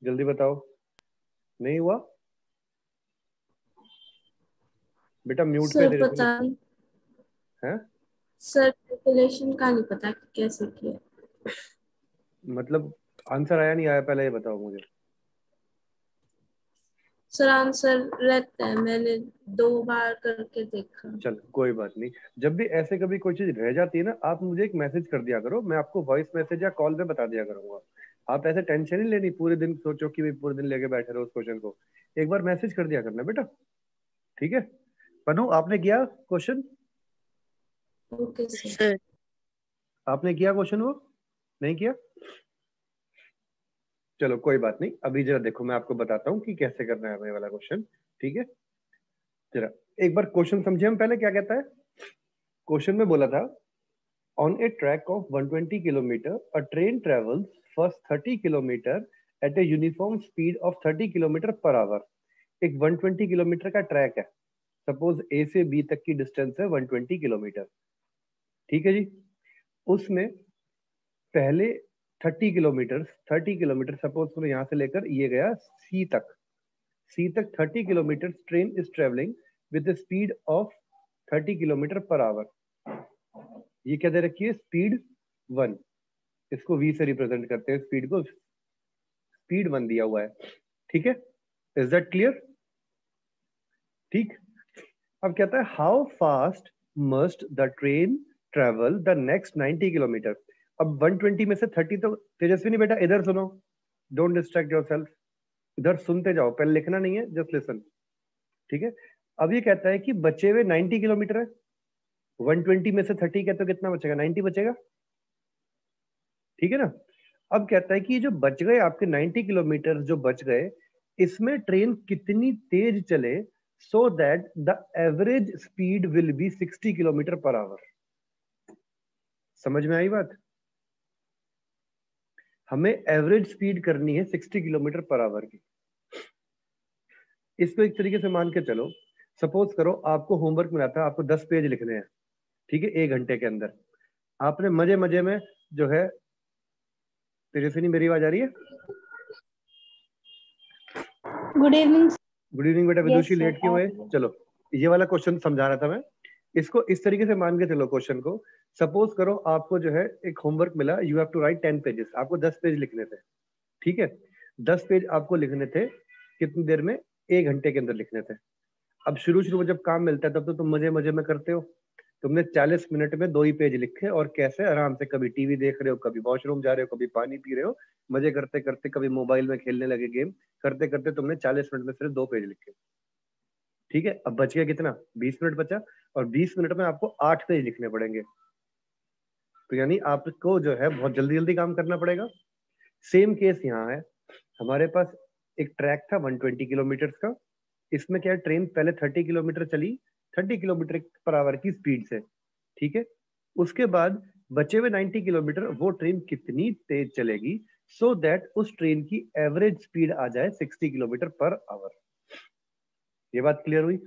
जल्दी बताओ। नहीं हुआ बेटा, म्यूट पे सर तेरे को पता नहीं। है। सर कैलकुलेशन का नहीं पता कि कैसे किया। मतलब आंसर आया नहीं आया, पहले ये बताओ मुझे। सर आंसर रहता है, मैंने 2 बार करके देखा। चल कोई बात नहीं। जब भी ऐसे कभी कोई चीज रह जाती है ना, आप मुझे एक मैसेज कर दिया करो, मैं आपको वॉइस मैसेज या कॉल पे बता दिया करूंगा। आप ऐसे टेंशन नहीं लेनी पूरे दिन, सोचो कि भाई पूरे दिन लेके बैठे रहो उस क्वेश्चन को। एक बार मैसेज कर दिया करना बेटा, ठीक है। पन्नू आपने किया क्वेश्चन? Okay sir. सर आपने किया क्वेश्चन वो? नहीं किया? चलो कोई बात नहीं, अभी जरा देखो मैं आपको बताता हूँ कि कैसे करना है हमें वाला क्वेश्चन। ठीक है, जरा एक बार क्वेश्चन समझे हम पहले क्या कहता है। क्वेश्चन में बोला था, on a track of 120 kilometer a train travels first 30 kilometer at a uniform speed of 30 kilometer per hour। एक 120 किलोमीटर का ट्रैक है, सपोज ए से बी तक की डिस्टेंस है 120 किलोमीटर। ठीक है जी। उसमें पहले 30 किलोमीटर सपोज करो यहाँ से लेकर ये गया सी तक। सी तक 30 kilometre train is travelling with speed of 30 kilometre per our. ये क्या दे रखी है? स्पीड 1। इसको वी से रिप्रेजेंट करते हैं स्पीड को, स्पीड 1 दिया हुआ है। ठीक है, इज दैट क्लियर? ठीक। अब कहता है how fast must the train travel the next 90 kilometre. अब 120 में से 30 तो तेजस्विनी बेटा इधर सुनो, डोंट डिस्ट्रैक्ट योरसेल्फ, इधर सुनते जाओ, पहले लिखना नहीं है, जस्ट लिसन। ठीक है। अब ये कहता है कि बचे हुए 90 किलोमीटर है, 120 में से 30 का तो कितना बचेगा? 90 बचेगा। ठीक है ना। अब कहता है कि जो बच गए आपके 90 किलोमीटर जो बच गए, इसमें ट्रेन कितनी तेज चले so that the average speed will be 60 kilometre per our. समझ में आई बात? हमें एवरेज स्पीड करनी है 60 किलोमीटर पर आवर की। इसको एक तरीके से मान के चलो, सपोज करो आपको होमवर्क मिला था, आपको 10 पेज लिखने हैं, ठीक है, 1 घंटे के अंदर। आपने मजे मजे में जो है, तेजस्विनी मेरी आवाज आ रही है? Good evening. गुड इवनिंग बेटा, यस विदुषी सर, लेट क्यों आ हुए? रही है। चलो, ये वाला क्वेश्चन समझा रहा था मैं। इसको इस तरीके से मान के चलो क्वेश्चन को। सपोज करो आपको जो है एक होमवर्क मिला, you have to write 10 pages, आपको 10 पेज लिखने थे। ठीक है, 10 पेज आपको लिखने थे कितनी देर में? 1 घंटे के अंदर लिखने थे। अब शुरू शुरू में जब काम मिलता है तब तो तुम मजे मजे में करते हो। तुमने 40 मिनट में 2 ही पेज लिखे, और कैसे आराम से, कभी टीवी देख रहे हो, कभी वॉशरूम जा रहे हो, कभी पानी पी रहे हो, मजे करते करते, कभी मोबाइल में खेलने लगे गेम, करते करते तुमने 40 मिनट में सिर्फ 2 पेज लिखे। ठीक है, अब बच गया कितना? 20 मिनट बचा, और 20 मिनट में आपको 8 पेज लिखने पड़ेंगे। तो यानी आपको जो है बहुत जल्दी जल्दी काम करना पड़ेगा। सेम केस यहाँ है, हमारे पास एक ट्रैक था 120 किलोमीटर का। इसमें क्या है, ट्रेन पहले 30 किलोमीटर चली, 30 किलोमीटर पर आवर की स्पीड से। ठीक है, उसके बाद बचे हुए 90 किलोमीटर वो ट्रेन कितनी तेज चलेगी सो दैट उस ट्रेन की एवरेज स्पीड आ जाए 60 किलोमीटर पर आवर। ये बात क्लियर हुई?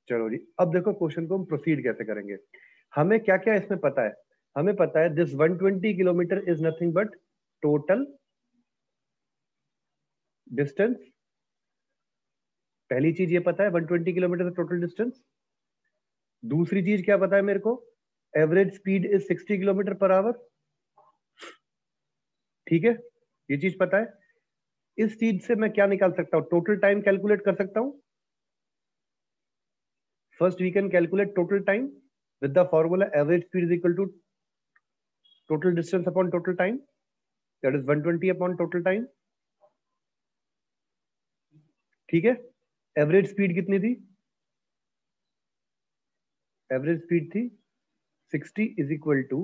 चलो जी, अब देखो क्वेश्चन को हम प्रोसीड कैसे करेंगे। हमें क्या क्या इसमें पता है? हमें पता है this 120 kilometre is nothing but total distance. पहली चीज ये पता है 120 किलोमीटर टोटल डिस्टेंस। दूसरी चीज क्या पता है मेरे को? Average speed is 60 kilometre per our. ठीक है, ये चीज पता है। इस चीज से मैं क्या निकाल सकता हूं? टोटल टाइम कैलकुलेट कर सकता हूं। First we can calculate total time with the formula average speed is equal to total distance upon total time, that is 120 upon total time. ठीक है, एवरेज स्पीड कितनी थी? एवरेज स्पीड थी 60 is equal to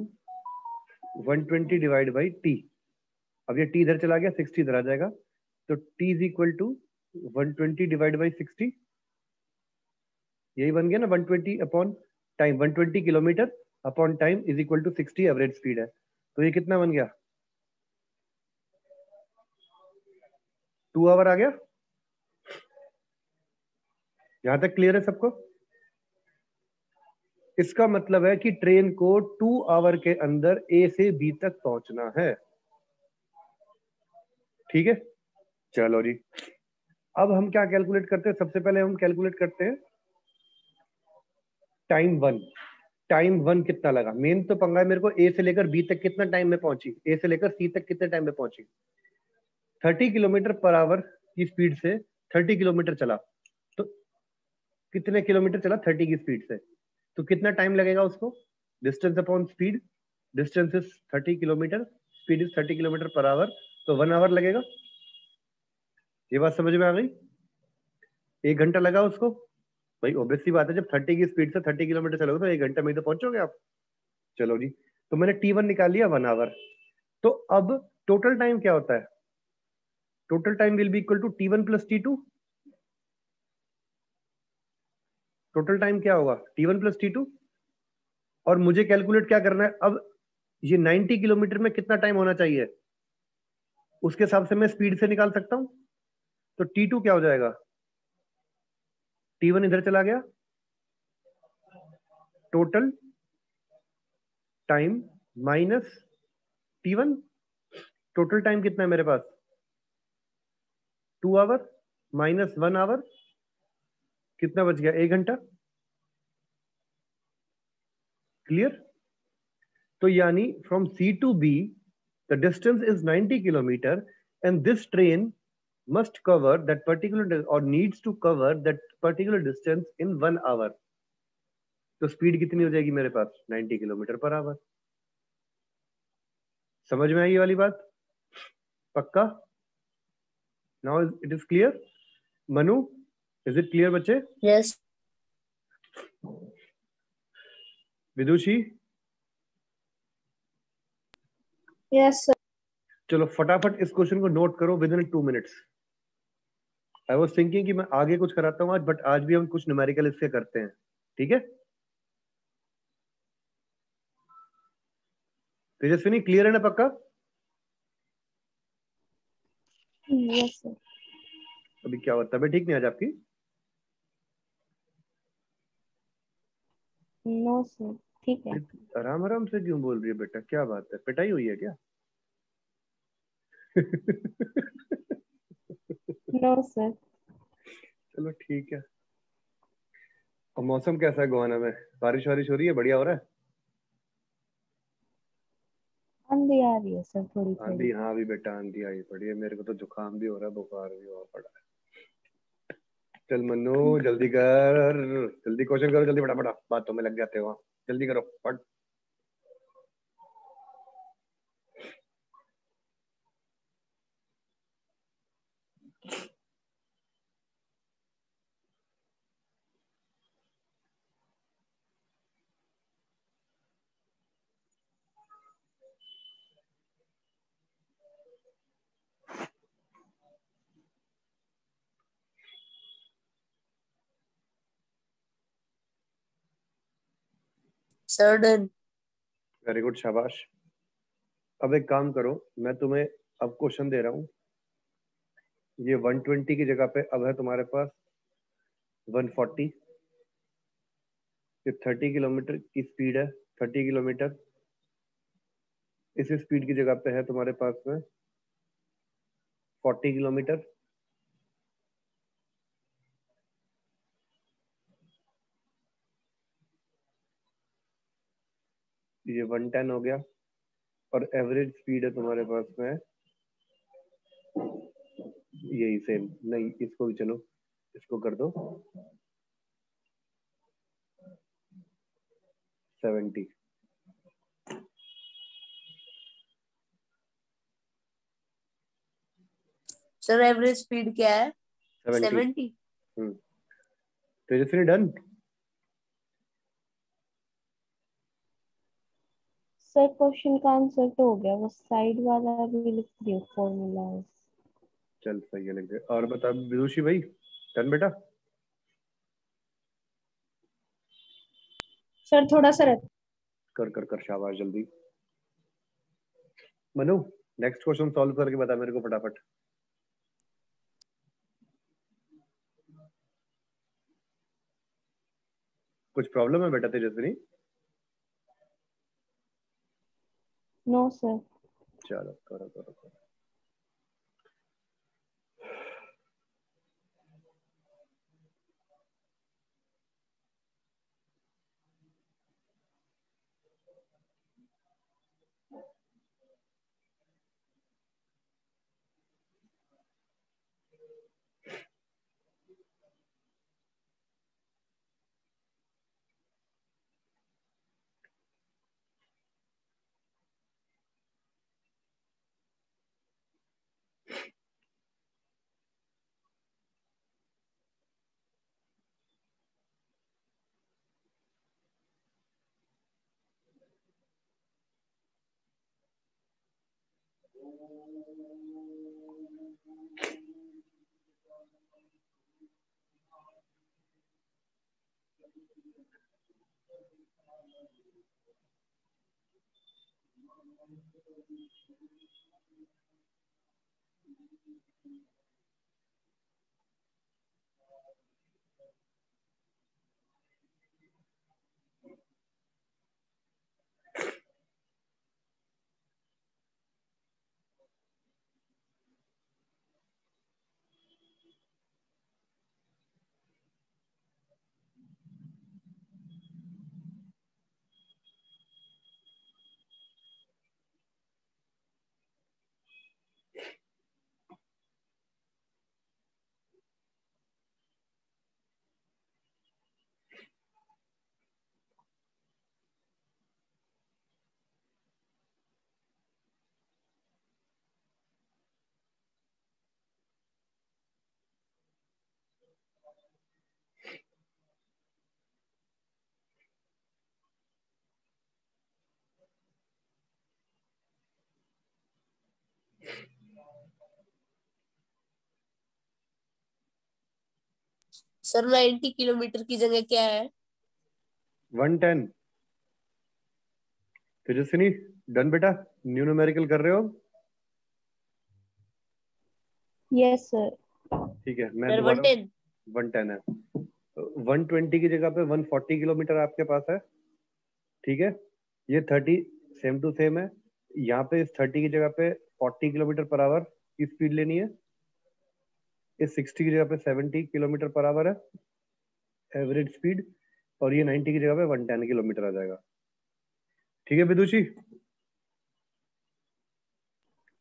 120 divide by T. अब ये T इधर चला गया, 60 इधर आ जाएगा, तो T is equal to 120 divide by 60। यही बन गया ना, 120 upon time, 120 kilometre upon time is equal to 60 average speed है। तो ये कितना बन गया? 2 आवर आ गया। यहां तक क्लियर है सबको? इसका मतलब है कि ट्रेन को 2 आवर के अंदर ए से बी तक पहुंचना है। ठीक है, चलो जी। अब हम क्या कैलकुलेट करते हैं? सबसे पहले हम कैलकुलेट करते हैं टाइम वन। टाइम वन कितना लगा? मेन तो पंगा है मेरे को, ए से लेकर बी तक कितना टाइम में पहुंची, ए से लेकर सी तक कितने टाइम में पहुंची। 30 किलोमीटर पर आवर की स्पीड से 30 किलोमीटर चला, तो कितने किलोमीटर चला 30 की स्पीड से, तो कितना टाइम लगेगा उसको? Distance upon speed, distance is 30 kilometre, speed is 30 kilometre per our, तो 1 आवर लगेगा। ये बात समझ में आ गई? 1 घंटा लगा उसको। भाई ऑब्वियस सी बात है, जब 30 की स्पीड से 30 किलोमीटर चलोगे तो 1 घंटे में ही तो पहुंचोगे आप। चलो जी, तो मैंने T1 निकाल लिया 1 आवर। तो अब टोटल टाइम क्या होता है? Total time will be equal to T1 plus T2। Total time क्या होगा? T1 plus T2। और मुझे कैलकुलेट क्या करना है अब? ये 90 किलोमीटर में कितना टाइम होना चाहिए, उसके हिसाब से मैं स्पीड से निकाल सकता हूं। तो T2 क्या हो जाएगा? T1 इधर चला गया, total time minus T1। Total time कितना है मेरे पास? 2 आवर माइनस 1 आवर, कितना बच गया? 1 घंटा। क्लियर? तो यानी from C to B the distance is 90 kilometre and this train must cover that particular or needs to cover that particular distance in 1 hour। तो स्पीड कितनी हो जाएगी मेरे पास? 90 किलोमीटर पर आवर। समझ में आई ये वाली बात? पक्का? Now it is clear. Manu, is it clear बच्चे? यस। विदुषी? Yes sir. चलो फटाफट इस क्वेश्चन को नोट करो within 2 minutes. I was thinking कि मैं आगे कुछ कराता हूँ आज, बट आज भी हम कुछ न्यूमेरिकल इसके करते हैं। ठीक है तेजस्विनी, क्लियर है ना? पक्का? Yes sir. अभी क्या हुआ, तबीयत ठीक नहीं आज आपकी? नो सर, ठीक है। आराम आराम से क्यों बोल रही है बेटा? क्या बात है, पिटाई हुई है क्या? No sir. चलो ठीक है। और मौसम कैसा है गोवाना में? बारिश वारिश हो रही है? बढ़िया हो रहा है? आंधी आ रही है सर थोड़ी आंधी? थोड़ी। हाँ अभी बेटा आंधी आई पड़ी है, मेरे को तो जुकाम भी हो रहा है, बुखार भी हुआ पड़ा है। चल मन्नू जल्दी कर, जल्दी क्वेश्चन करो, जल्दी फटाफट, बातों में लग जाते हो, जल्दी करो फट। Sir done. वेरी गुड, शाबाश। अब एक काम करो, मैं तुम्हें अब क्वेश्चन दे रहा हूँ। ये 120 की जगह पे अब है तुम्हारे पास 140। ये 30 किलोमीटर की स्पीड है, 30 किलोमीटर। इस स्पीड की जगह पे है तुम्हारे पास में 40 किलोमीटर। ये 110 हो गया। और एवरेज स्पीड है तुम्हारे पास में यही सेम, नहीं इसको भी चलो इसको कर दो 70। सर एवरेज स्पीड क्या है? 70। 70। तेजस्वी डन? सर क्वेश्चन का आंसर तो हो गया, वो साइड वाला भी लिख दियो फॉर्मूला। चल सही है, लिख दे। और बता विदुषी भाई, डन बेटा? सर थोड़ा सा रहता। कर कर कर, शाबाश, जल्दी। मनु, नेक्स्ट क्वेश्चन सॉल्व करके बता मेरे को फटाफट। कुछ प्रॉब्लम है बेटा तेजस्वी? No sir. चलो करो करो करो। सर 90 किलोमीटर की जगह क्या है? 110। तेजस्विनी डन बेटा, न्यू न्यूमेरिकल कर रहे हो? Yes sir. ठीक है, मैं सर दोबारा 110। 110 है। 120 की जगह पे 140 किलोमीटर आपके पास है। ठीक है, ये 30 सेम टू सेम है। यहाँ पे इस 30 की जगह पे 40 किलोमीटर पर आवर की स्पीड लेनी है। इस 60 की जगह पे 70 किलोमीटर पर आवर है एवरेज स्पीड, और ये 90 की जगह पे 110 किलोमीटर आ जाएगा। ठीक है विदुषी,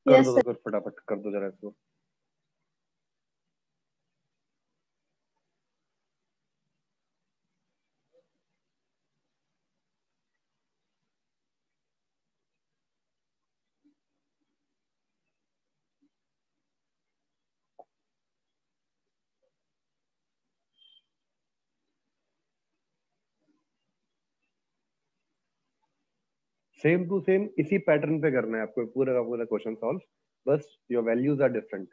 कर यस दो सर। तो फिर फटाफट कर दो जरा इसको। सेम टू सेम इसी पैटर्न पे करना है आपको पूरा का पूरा क्वेश्चन सॉल्व, बस योर वैल्यूज आर डिफरेंट।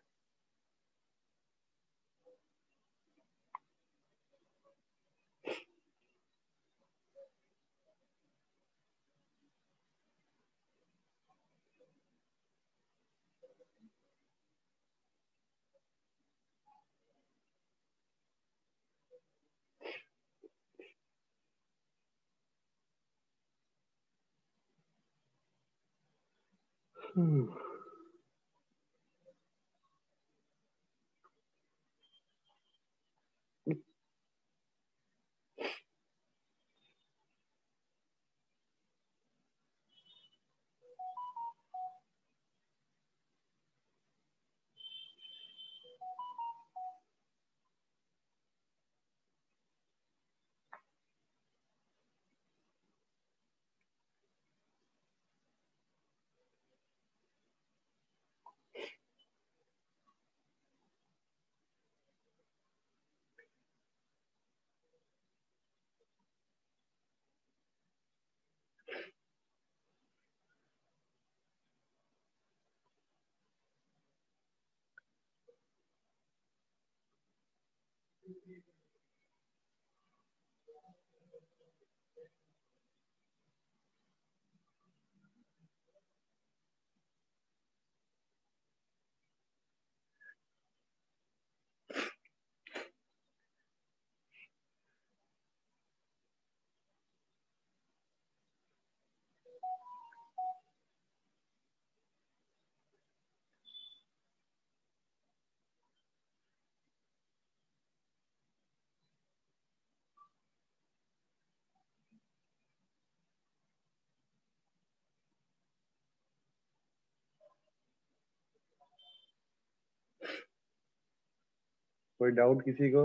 कोई डाउट किसी को?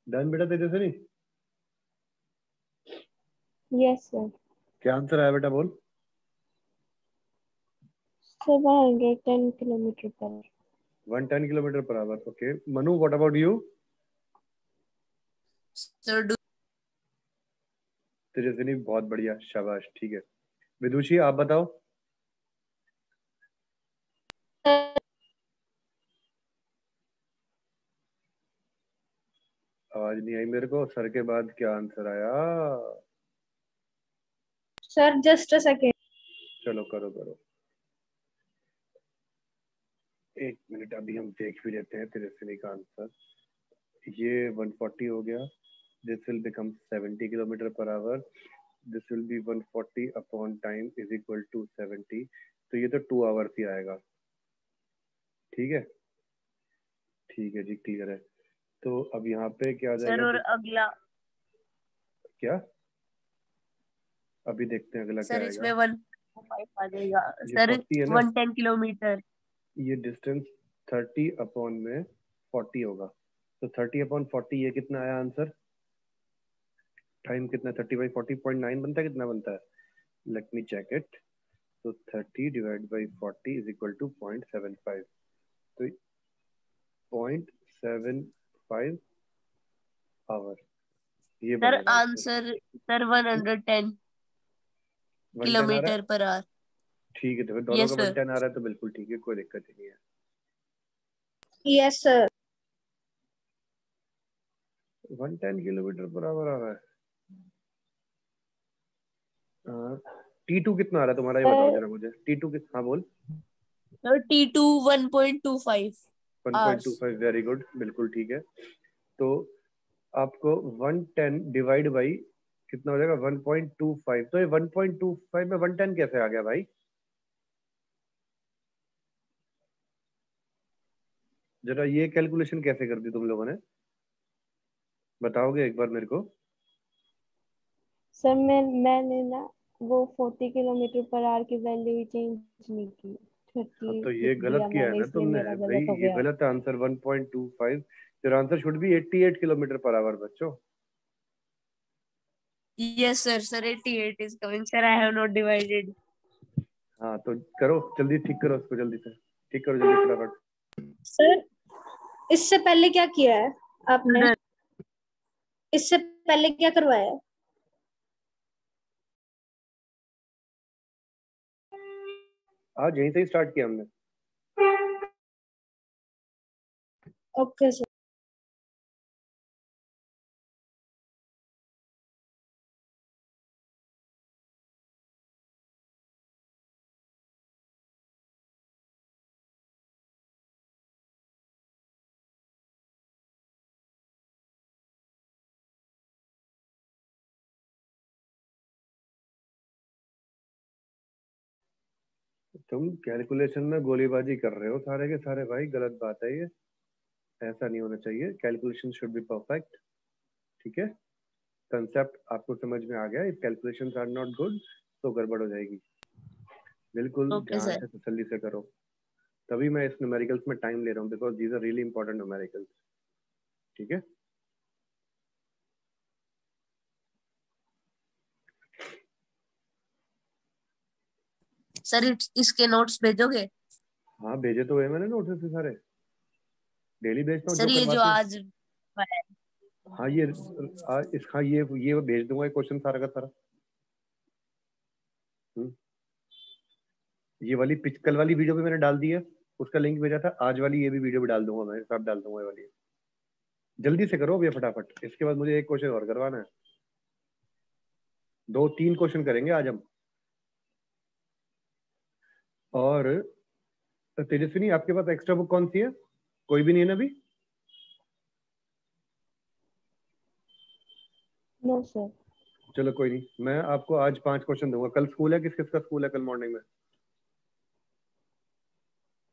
डन बेटा तेजस्विनी? Yes sir. क्या आंसर आया बेटा बोल? सर 110 किलोमीटर पर 110 kilometre per our. Okay Manu, what about you? Sir Tejaswini बहुत बढ़िया, शाबाश, ठीक है। विदुषी आप बताओ। आवाज नहीं आई मेरे को। सर के बाद क्या आंसर आया? Sir just a second. चलो करो करो, एक मिनट, अभी हम देख भी लेते हैं तेजस्विनी का आंसर। ये 140 हो गया। This will become 70 kilometre per hour. This will be 140 upon time is equal to 70। तो ये तो 2 आवर्स ही आएगा। ठीक है, ठीक है जी, क्लियर है। तो अब यहाँ पे क्या आ सर जाएगा? और अगला क्या? अभी देखते हैं अगला क्या सर आएगा। इसमें 1.5 आ जाएगा ये सर। 40 है ना? 110 किलोमीटर। ये डिस्टेंस 30 अपॉन में 40 होगा। तो 30 अपॉन 40 ये कितना आया आंसर? टाइम कितना? 30/40.9 बनता है, कितना बनता है? Let me check it. तो 30 divide by 40 is equal to 0.75। तो 0.75 आवर ये सर बनेगा आंसर। आंसर सर 110 110 आ रहा है? Kilometre per our. ठीक है, तो फिर दोनों यस का सर। 110 आ रहा है तो बिल्कुल ठीक है, कोई दिक्कत ही नहीं है। Yes sir. 110 kilometre per hour आ रहा है। T2 कितना आ रहा है तुम्हारा, ये बताओ सर जरा मुझे। T2 कितना? हाँ बोल। Sir T2 1.25 hours. 1.25, very good, बिल्कुल ठीक है। तो आपको 110 डिवाइड बाई कितना हो जाएगा? 1.25। तो ये 1.25 में 110 कैसे आ गया भाई? जरा ये कैलकुलेशन कैसे कर दी तुम लोगों ने, बताओगे एक बार मेरे को? सर मैंने ना वो 40 किलोमीटर पर आवर की वैल्यू ही चेंज नहीं की, 30 तो ये लिख गलत दिया किया है मैंने, ना इसलिए तुमने मेरा भाई, गलत हो ये गया। गलत है answer. 1.25, your answer should be 88 kilometre per hour बच्चों। Yes sir. Sir 88 is coming sir. I have not divided. हाँ तो करो जल्दी, ठीक करो उसको, जल्दी से ठीक करो, जल्दी फटाफट। सर इससे पहले क्या किया है आपने? इससे पहले क्या करवाया है? आज यहीं से ही स्टार्ट किया हमने। Okay sir. तुम कैलकुलेशन में गोलीबाजी कर रहे हो सारे के सारे भाई, गलत बात है ये। ऐसा नहीं होना चाहिए, कैलकुलेशन शुड बी परफेक्ट। ठीक है, कंसेप्ट आपको समझ में आ गया? If calculations are not good तो गड़बड़ हो जाएगी। बिल्कुल ओके ध्यान सर। से तसल्ली से करो। तभी मैं इस न्यूमेरिकल्स में टाइम ले रहा हूँ, because these are really important numericals. ठीक है, सर इसके नोट्स भेजोगे? हाँ भेजे तो हुए मैंने नोट्स से सारे, डेली भेजता हूँ जो सर ये जो करवाते हैं। आज है। हाँ ये इसका ये भेज दूंगा क्वेश्चन सारा का सारा। हम्म, ये वाली कल वाली वीडियो भी मैंने डाल दी है, उसका लिंक भेजा था। आज वाली ये भी वीडियो भी डाल दूंगा मैं, सब डाल दूंगा ये वाली। जल्दी से करो भैया फटाफट, इसके बाद मुझे एक क्वेश्चन और करवाना है। 2-3 क्वेश्चन करेंगे आज हम। और तेजस्विनी आपके पास एक्स्ट्रा बुक कौन सी है? कोई भी नहीं है ना अभी? No sir. चलो कोई नहीं, मैं आपको आज 5 क्वेश्चन दूंगा। कल स्कूल है, किस किसका स्कूल है कल मॉर्निंग में?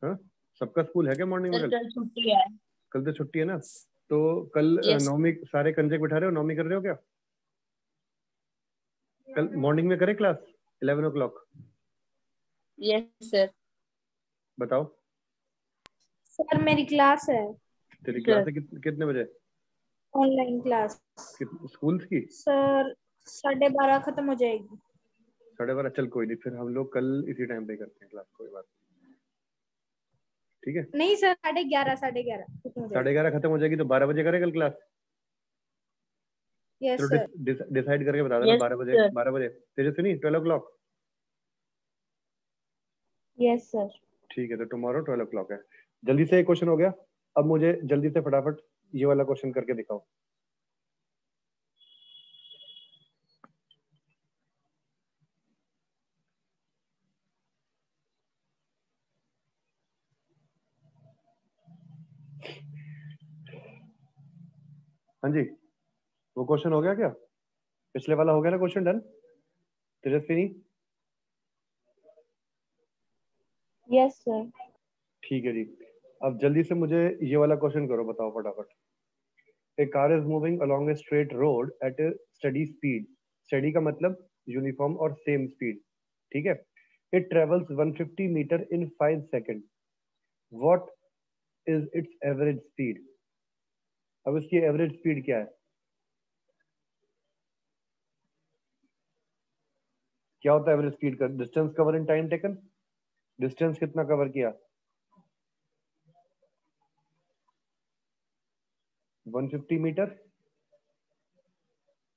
हाँ, सबका स्कूल है क्या मॉर्निंग में सर कल? कल छुट्टी है। कल तो छुट्टी है ना, तो कल यस। नौमी सारे कंजे बिठा रहे हो, नौमी कर रहे हो क्या? कल मॉर्निंग में करें क्लास 11 o'clock? Yes sir. बताओ। सर मेरी क्लास है, तेरी क्लास सर है कितने बजे? Online class. स्कूल की? सर 12:30 खत्म हो जाएगी। 12:30? चल कोई नहीं, फिर हम लोग कल इसी टाइम पे करते हैं क्लास, कोई बात नहीं। ठीक है, नहीं सर, 11:30 खत्म हो जाएगी। 11:30 खत्म हो जाएगी तो 12 बजे करें कल क्लास। यस चलो सर। डिसाइड करके बता देना। यस 12 बजे, सर। 12 बजे तेजस्विनी 12 o'clock? Yes sir. ठीक है, तो टुमारो 12 o'clock है। जल्दी से एक क्वेश्चन हो गया, अब मुझे जल्दी से फटाफट ये वाला क्वेश्चन करके दिखाओ। हाँ जी, वो क्वेश्चन हो गया क्या? पिछले वाला हो गया ना question? Done Tejaswini? Yes sir. ठीक है जी, अब जल्दी से मुझे ये वाला क्वेश्चन करो, बताओ फटाफट। A car is moving along a straight road at a steady speed. Steady का मतलब यूनिफॉर्म और सेम स्पीड, ठीक है। It travels 150 meter in 5 seconds. What is its average speed? अब इसकी एवरेज स्पीड क्या है? क्या होता है एवरेज स्पीड का? Distance cover in time taken. Distance कितना कवर किया? 150 मीटर,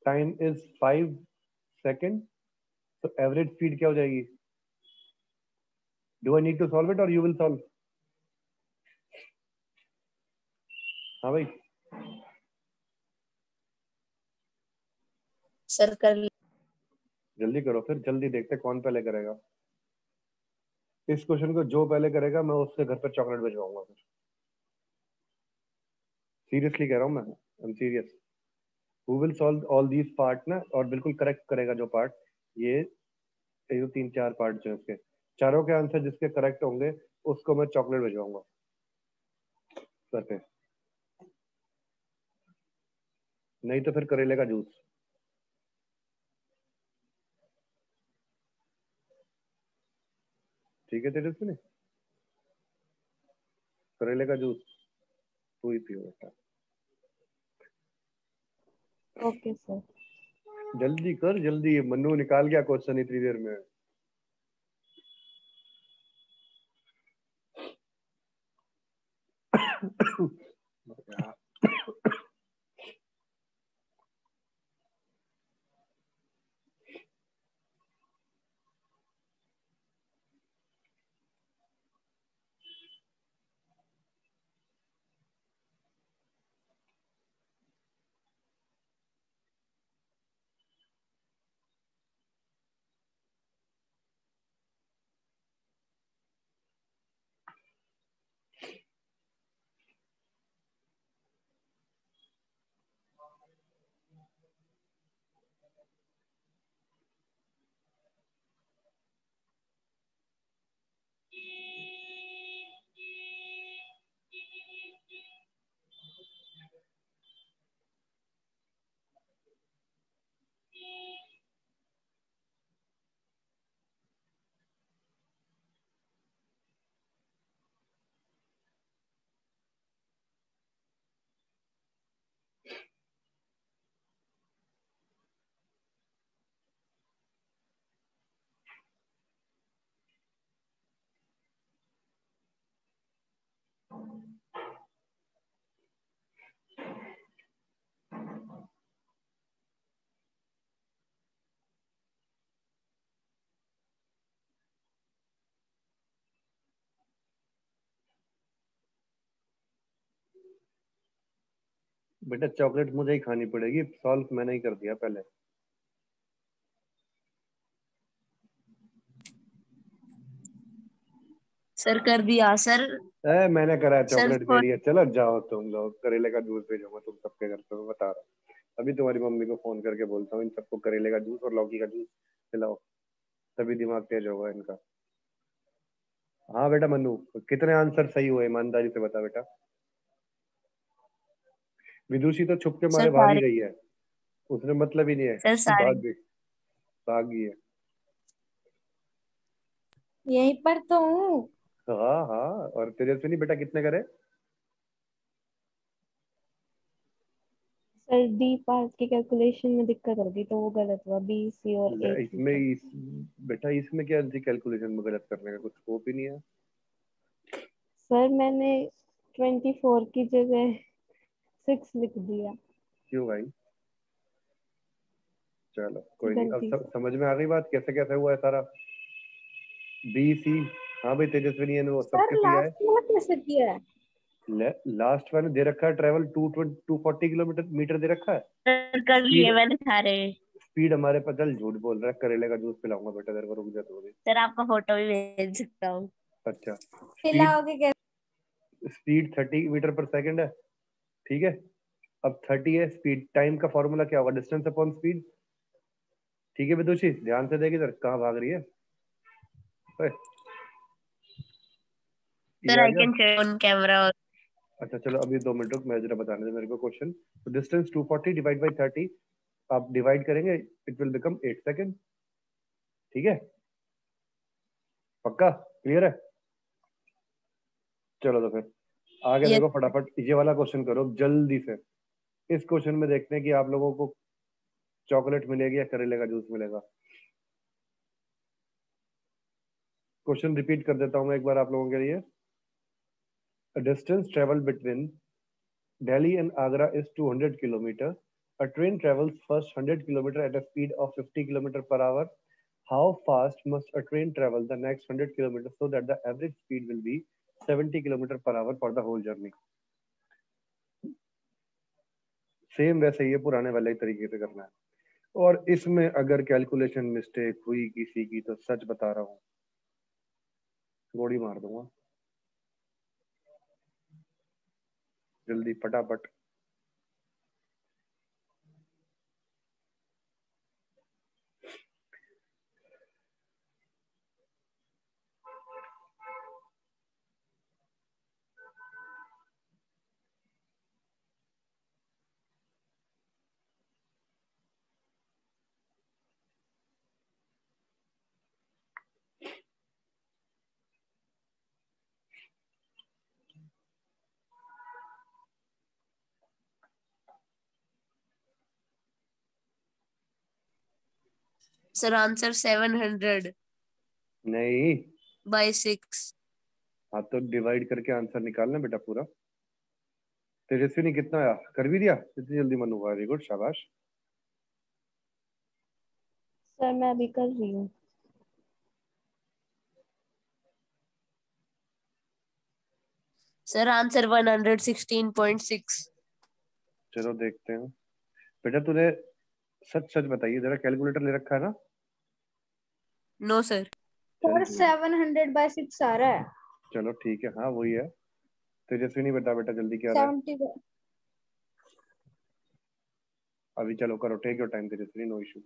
टाइम इज 5 सेकेंड, तो एवरेज स्पीड क्या हो जाएगी? Do I need to solve it or you will solve? हाँ भाई, सर कर। जल्दी करो फिर, जल्दी देखते कौन पहले करेगा। इस क्वेश्चन को जो पहले करेगा मैं उसके घर पर चॉकलेट भिजवाऊंगा फिर। सीरियसली कह रहा हूँ मैं, I am serious. Who will solve all these part ना, और बिल्कुल करेक्ट करेगा जो पार्ट, ये 3 4 पार्ट जो है इसके, चारों के आंसर जिसके करेक्ट होंगे उसको मैं चॉकलेट भिजवाऊंगा घर पे। नहीं तो फिर करेले का जूस। ठीक है तेजस्वी, करेले का जूस तू ही पियो बेटा। Okay sir. जल्दी कर जल्दी, ये मन्नू निकाल गया क्वेश्चन इतनी देर में। बेटा चॉकलेट मुझे ही खानी पड़ेगी, सॉल्व मैंने ही कर दिया पहले। सर कर दिया सर। मैंने करा है, सर चॉकलेट मेरी है। चलो जाओ तुम लोग, करेले का जूस भेजो मैं तुम सबके घर पे, मैं बता रहा हूँ। अभी तुम्हारी मम्मी को फोन करके बोलता हूँ इन सबको करेले का जूस और लौकी का जूस पिलाओ, तभी दिमाग तेज होगा इनका। हाँ बेटा मनु, कितने आंसर सही हुए ईमानदारी से बता बेटा। विदुषी तो छुप के सर मारे भाग ही सारे। गई है, उसने मतलब ही नहीं है, सर सारे। भाग गई, भाग गई है। यहीं पर तो हूँ। हाँ हाँ, और तेजस्विनी बेटा कितने करे? सर डी पार्ट की कैलकुलेशन में दिक्कत हो गई तो वो गलत हुआ, बी सी और ए ठीक इसमें है। बेटा इसमें क्या थी कैलकुलेशन में गलत करने का, कुछ स्कोप ही नहीं है। सर मैंने 24 की जगह 6 लिख दिया क्यों भाई? चलो कोई नहीं, अब गलती सब से। समझ में आ गई बात कैसे कैसे हुआ है सारा। बी सी, हाँ भाई तेजस्विनी ने वो सब सर किया है। लास्ट वाला कैसे किया है? लास्ट मैंने दे रखा है, ट्रेवल 240 किलोमीटर मीटर दे रखा है। सर कर स्पीड, लिए मैंने सारे। स्पीड हमारे पास, चल झूठ बोल रहा है, करेले का जूस पिलाऊंगा बेटा तेरे को, रुक जा थोड़ी। सर आपका फोटो भी भेज सकता हूँ। अच्छा, स्पीड, पिलाओगे कैसे? स्पीड 30 मीटर पर सेकंड है, ठीक है। अब 30 है स्पीड, टाइम का फॉर्मूला क्या होगा, डिस्टेंस अपॉन स्पीड। ठीक है विदुषी, ध्यान से देगी इधर, कहाँ भाग रही है? ओए, ये सर आ आई जा। Can show on camera. अच्छा चलो अभी 2 मिनट रुक, मैं जरा बताने दे मेरे को क्वेश्चन। तो डिस्टेंस 240 डिवाइड बाई 30, आप डिवाइड करेंगे इट विल बिकम 8 सेकेंड, ठीक है, पक्का क्लियर है? चलो तो फिर आगे यस। देखो, फटाफट ये वाला क्वेश्चन करो जल्दी से। इस क्वेश्चन में देखते हैं कि आप लोगों को चॉकलेट मिलेगी या करेले का जूस मिलेगा। क्वेश्चन रिपीट कर देता हूं मैं एक बार आप लोगों के लिए। Distance travel between Delhi and Agra is 200 kilometer. A train travels first 100 kilometer at a speed of 50 kilometer per hour. How fast must a train travel the next 100 kilometers so that the average speed will be 70 kilometer per hour for the whole journey? Same वैसे ही है, पुराने वाले ही तरीके से करना है। और इसमें अगर कैलकुलेशन मिस्टेक हुई किसी की तो सच बता रहा हूँ, गोली मार दूंगा। जल्दी फटाफट। सर आंसर 700 नहीं, बाई 6। हाँ तो डिवाइड करके आंसर निकालना बेटा पूरा। तेजस्विनी कितना आया, कर भी दिया इतनी जल्दी? मनु वेरी गुड, शाबाश। सर मैं अभी कर रही हूँ। Sir answer 116.6। चलो देखते हैं। बेटा तूने सच सच बताइए जरा, कैलकुलेटर ले रखा है ना? No sir. चल सर झूठ। 700/6 आ रहा है। चलो ठीक है, हाँ वही है। तेजस्विनी बता बेटा जल्दी क्या रहा है? 70। अभी चलो करो, take your time Tejaswini, no issue.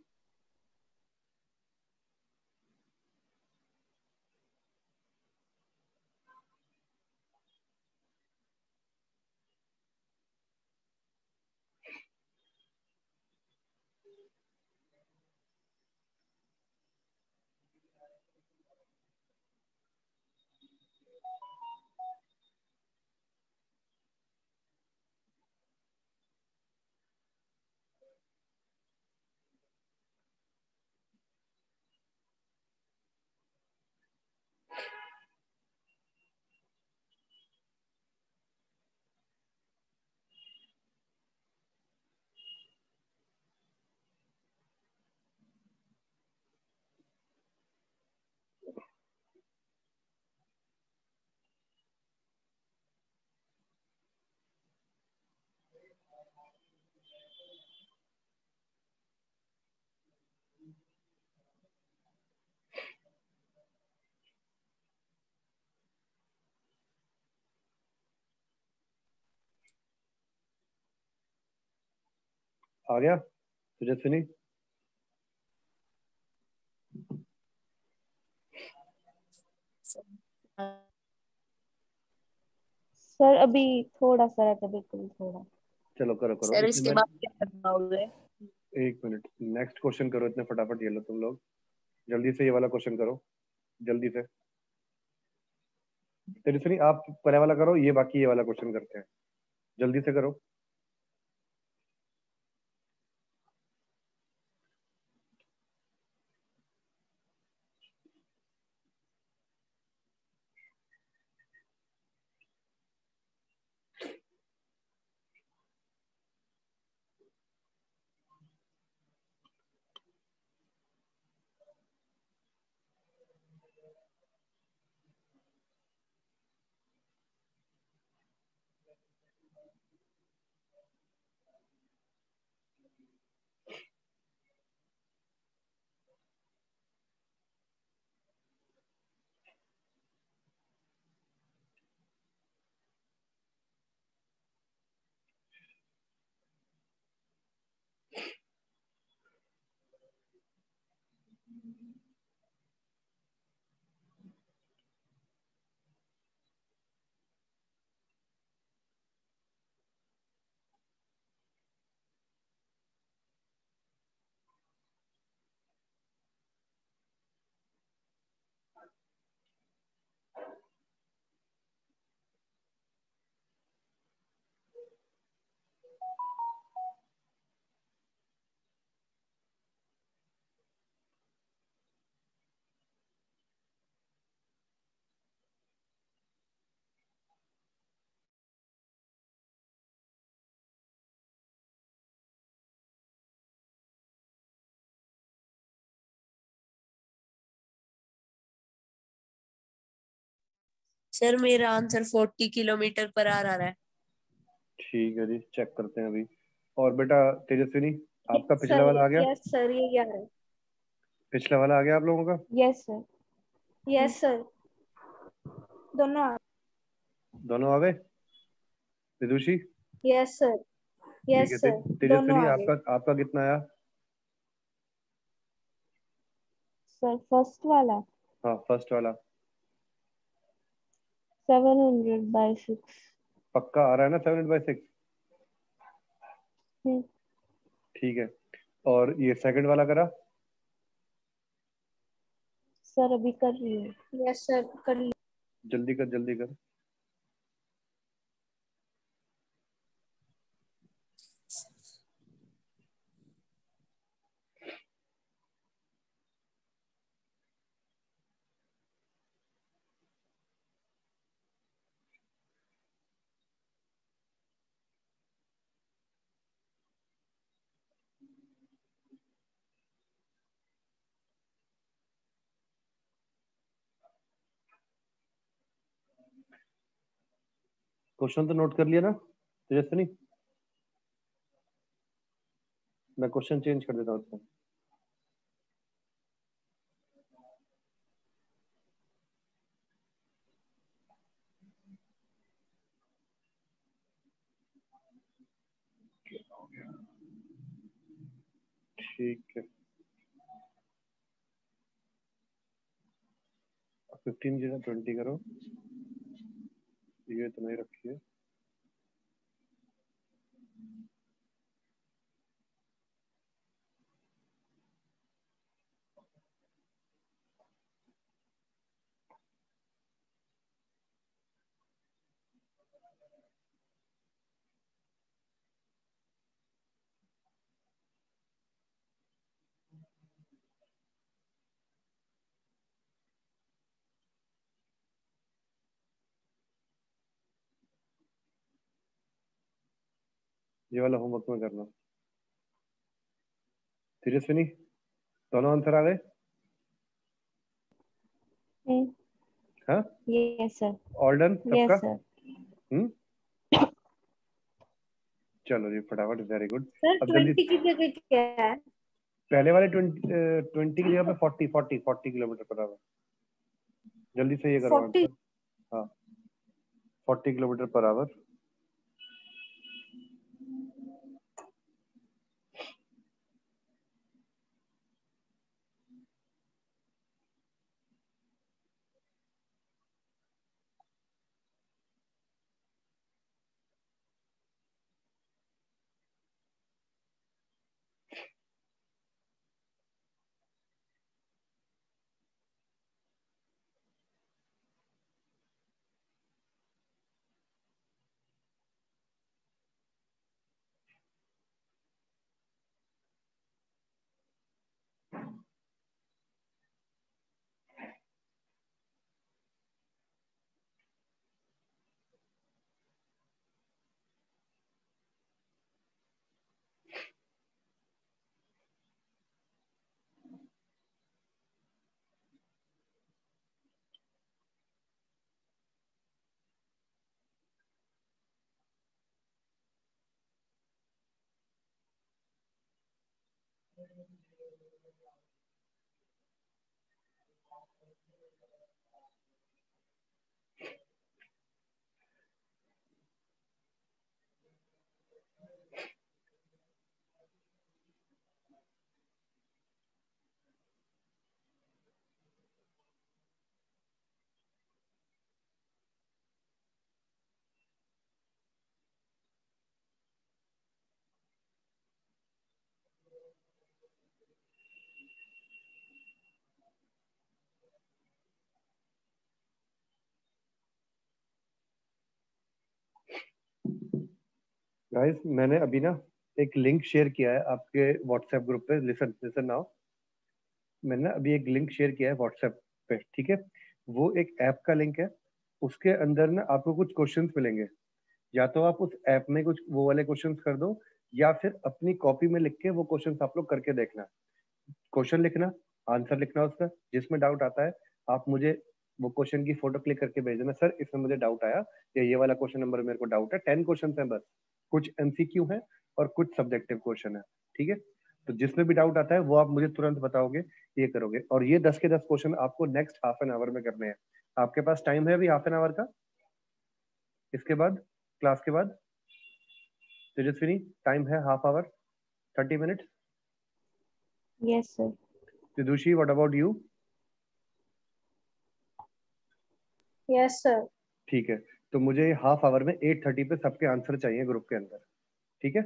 आ गया तेजस्विनी? सर अभी थोड़ा सा रहता, बिल्कुल थोड़ा। चलो करो करो सर इतने इसके बाद क्या करना होगा? एक मिनट, नेक्स्ट क्वेश्चन करो इतने फटाफट। ये लो तुम लोग जल्दी से ये वाला क्वेश्चन करो जल्दी से। तेजस्विनी आप पहले वाला करो, ये बाकी ये वाला क्वेश्चन करते हैं, जल्दी से करो। सर मेरा आंसर 40 किलोमीटर पर आ रहा है। ठीक है जी, चेक करते हैं अभी। और बेटा तेजस्विनी आपका पिछला सर वाला आ गया? यस सर, ये क्या है? पिछला वाला आ गया आप लोगों का? Yes sir. यस सर, दोनों। दोनों आ गए? विदुषी? यस सर, ठीक यस है सर, दोनों तेजस्विनी आ गए। आपका आपका कितना आया? सर फर्स्ट वाला हाँ फर्स्ट वाला 700/6। पक्का आ रहा है ना 7/6? ठीक है। और ये सेकंड वाला करा? सर अभी कर रही हूँ। यस सर, कर लिया। जल्दी कर जल्दी कर। क्वेश्चन तो नोट कर लिया ना तेजस्विनी? मैं क्वेश्चन चेंज कर देता हूँ उसका। ठीक है 15 की जगह 20 करो, ये तो नहीं रखी है। ये वाला होमवर्क में करना। तेजस्विनी दोनों आंसर आ गए? हाँ यस सर। ऑल डन सबका? Yes sir. हम्म, चलो जी फटाफट, वेरी गुड। सर अब जल्दी 20 की जगह क्या है? पहले वाले 20 की जगह पे 40 किलोमीटर पर आवर। जल्दी से ये करो 40। आंसर। हाँ 40 किलोमीटर पर आवर। गाइस मैंने अभी ना एक लिंक शेयर किया है आपके व्हाट्सएप ग्रुप पे। लिसन लिसन नाउ, मैंने ना अभी एक लिंक शेयर किया है व्हाट्सएप पे, ठीक है? वो एक ऐप का लिंक है। उसके अंदर ना आपको कुछ क्वेश्चंस मिलेंगे। या तो आप उस ऐप में कुछ वो वाले क्वेश्चंस कर दो, या फिर अपनी कॉपी में लिख के वो क्वेश्चंस आप लोग करके देखना। क्वेश्चन लिखना, आंसर लिखना उसका, जिसमें डाउट आता है आप मुझे वो क्वेश्चन की फोटो क्लिक करके भेज देना, सर इसमें मुझे डाउट आया, या ये वाला क्वेश्चन नंबर मेरे को डाउट है। 10 क्वेश्चन है बस, कुछ एमसीक्यू है और कुछ सब्जेक्टिव क्वेश्चन है, ठीक है? तो जिसमें भी डाउट आता है वो आप मुझे तुरंत बताओगे, ये करोगे। और ये 10 के 10 क्वेश्चन आपको नेक्स्ट हाफ एन आवर में करने हैं। आपके पास टाइम है अभी हाफ एन आवर का? इसके बाद, क्लास के बाद तेजस्विनी, टाइम है half hour, 30 minutes. Yes, sir. Vidushi, what about you? Yes sir. ठीक है, तो मुझे हाफ आवर में 8:30 पे सबके आंसर चाहिए ग्रुप के अंदर, ठीक है?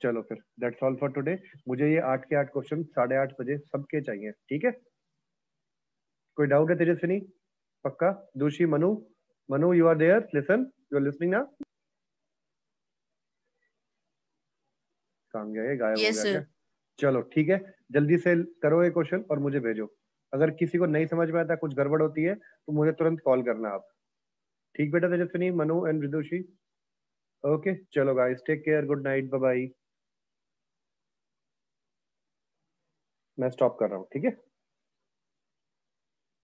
चलो फिर, दैट्स ऑल फॉर टुडे। मुझे ये 8 के 8 क्वेश्चन 8:30 बजे सबके चाहिए, ठीक है? कोई डाउट है तेजस्विनी? पक्का? Doshi, Manu, Manu you are there, listen, you are listening ना? कहाँ गया, ये गायब हो यस गया सर। क्या? चलो ठीक है, जल्दी से करो ये क्वेश्चन और मुझे भेजो। अगर किसी को नहीं समझ में आता, कुछ गड़बड़ होती है, तो मुझे तुरंत कॉल करना आप। ठीक बेटा तेजस्विनी, मनु एंड विदुषी? ओके, चलो guys, take care, good night, bye bye. मैं स्टॉप कर रहा हूँ, ठीक है?